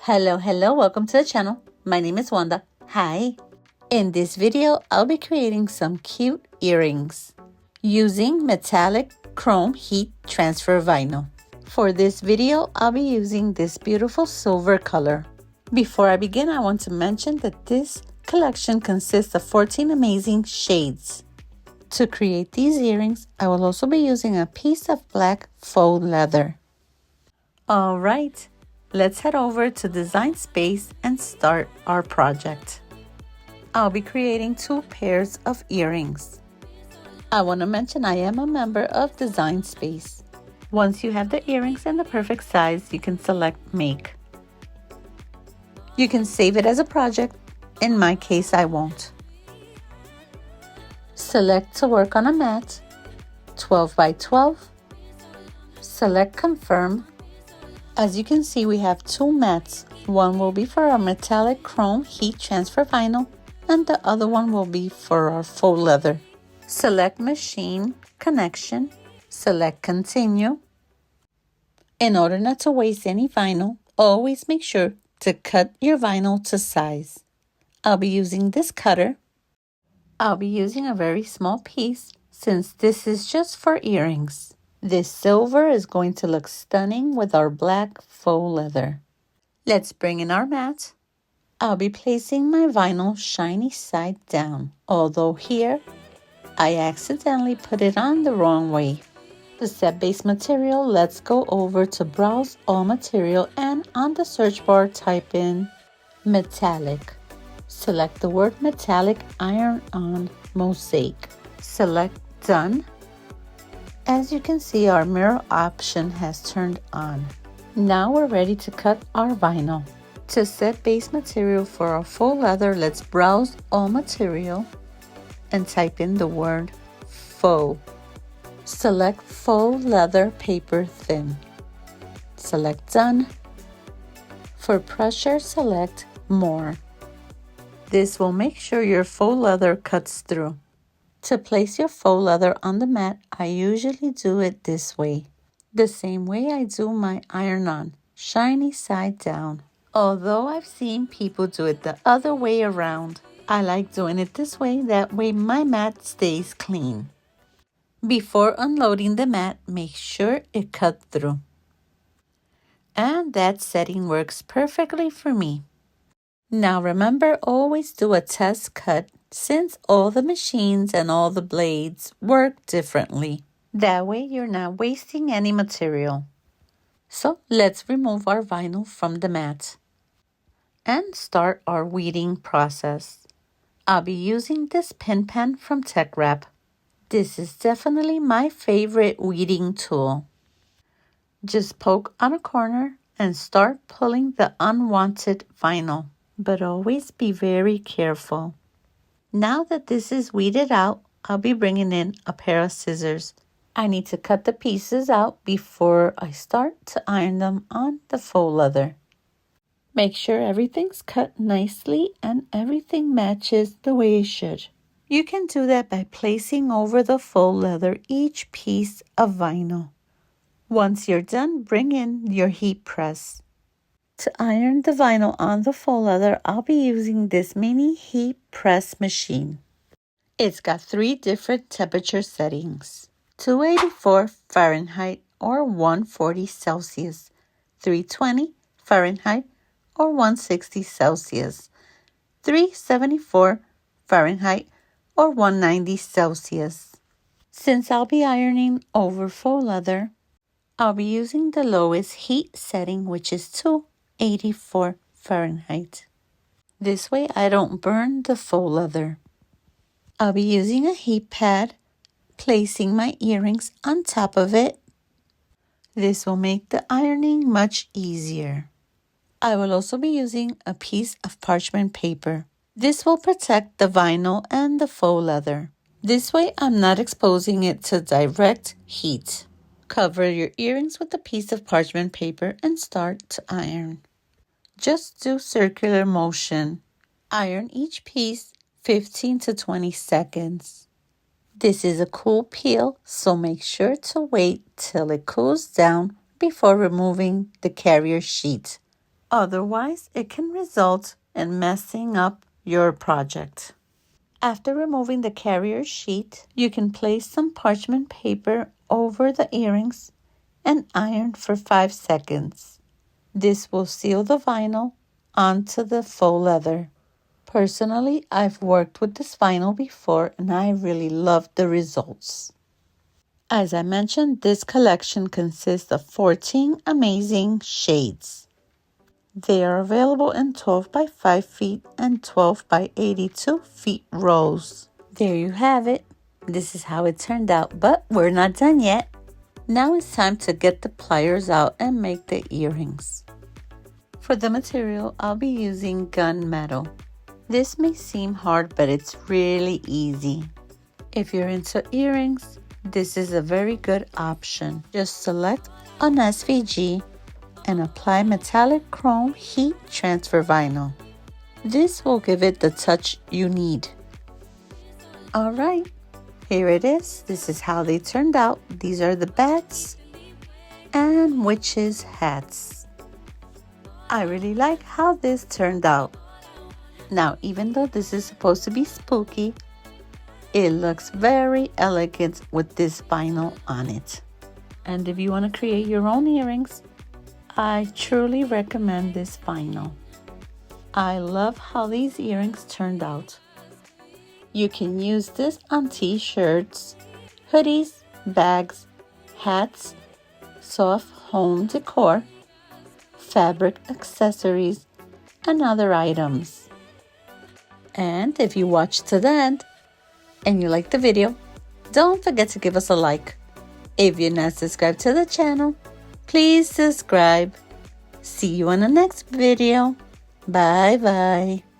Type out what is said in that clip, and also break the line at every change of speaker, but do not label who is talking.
Hello, welcome to the channel. My name is Wanda. Hi. In this video, I'll be creating some cute earrings using metallic chrome heat transfer vinyl. For this video, I'll be using this beautiful silver color. Before I begin, I want to mention that this collection consists of 14 amazing shades. To create these earrings, I will also be using a piece of black faux leather. All right. Let's head over to Design Space and start our project. I'll be creating 2 pairs of earrings. I want to mention I am a member of Design Space. Once you have the earrings in the perfect size, you can select Make. You can save it as a project. In my case, I won't. Select to work on a mat, 12 by 12. Select Confirm. As you can see, we have 2 mats. One will be for our metallic chrome heat transfer vinyl, and the other one will be for our faux leather. Select Machine Connection. Select Continue. In order not to waste any vinyl, always make sure to cut your vinyl to size. I'll be using this cutter. I'll be using a very small piece since this is just for earrings. This silver is going to look stunning with our black faux leather. Let's bring in our mat. I'll be placing my vinyl shiny side down, although here I accidentally put it on the wrong way. To set base material, let's go over to Browse All Material and on the search bar type in Metallic. Select the word Metallic Iron-On Mosaic. Select Done. As you can see, our mirror option has turned on. Now we're ready to cut our vinyl. To set base material for our faux leather, let's browse all material and type in the word faux. Select faux leather paper thin. Select Done. For pressure, select More. This will make sure your faux leather cuts through. To place your faux leather on the mat, I usually do it this way. The same way I do my iron-on, shiny side down. Although I've seen people do it the other way around, I like doing it this way, that way my mat stays clean. Before unloading the mat, make sure it cut through. And that setting works perfectly for me. Now remember, always do a test cut since all the machines and all the blades work differently. That way you're not wasting any material. So let's remove our vinyl from the mat and start our weeding process. I'll be using this pin pen from Tech Wrap. This is definitely my favorite weeding tool. Just poke on a corner and start pulling the unwanted vinyl, but always be very careful. Now that this is weeded out, I'll be bringing in a pair of scissors. I need to cut the pieces out before I start to iron them on the faux leather. Make sure everything's cut nicely and everything matches the way it should. You can do that by placing over the faux leather each piece of vinyl. Once you're done, bring in your heat press. To iron the vinyl on the faux leather, I'll be using this mini heat press machine. It's got 3 different temperature settings: 284 Fahrenheit or 140 Celsius, 320 Fahrenheit or 160 Celsius, 374 Fahrenheit or 190 Celsius. Since I'll be ironing over faux leather, I'll be using the lowest heat setting, which is 284 Fahrenheit. This way I don't burn the faux leather. I'll be using a heat pad, placing my earrings on top of it. This will make the ironing much easier. I will also be using a piece of parchment paper. This will protect the vinyl and the faux leather. This way I'm not exposing it to direct heat. Cover your earrings with a piece of parchment paper and start to iron. Just do circular motion. Iron each piece 15 to 20 seconds. This is a cool peel, so make sure to wait till it cools down before removing the carrier sheet. Otherwise, it can result in messing up your project. After removing the carrier sheet, you can place some parchment paper over the earrings and iron for 5 seconds. This will seal the vinyl onto the faux leather. Personally, I've worked with this vinyl before and I really loved the results. As I mentioned, this collection consists of 14 amazing shades. They are available in 12 by 5 feet and 12 by 82 feet rolls. There you have it. This is how it turned out, but we're not done yet. Now it's time to get the pliers out and make the earrings. For the material, I'll be using gunmetal. This may seem hard, but it's really easy. If you're into earrings, this is a very good option. Just select an SVG and apply metallic chrome heat transfer vinyl. This will give it the touch you need. Alright, here it is. This is how they turned out. These are the bats and witches' hats. I really like how this turned out. Now, even though this is supposed to be spooky, it looks very elegant with this vinyl on it. And if you want to create your own earrings, I truly recommend this vinyl. I love how these earrings turned out. You can use this on t-shirts, hoodies, bags, hats, soft home decor, fabric accessories, and other items. And if you watched to the end and you liked the video, don't forget to give us a like. If you're not subscribed to the channel, please subscribe. See you on the next video. Bye bye.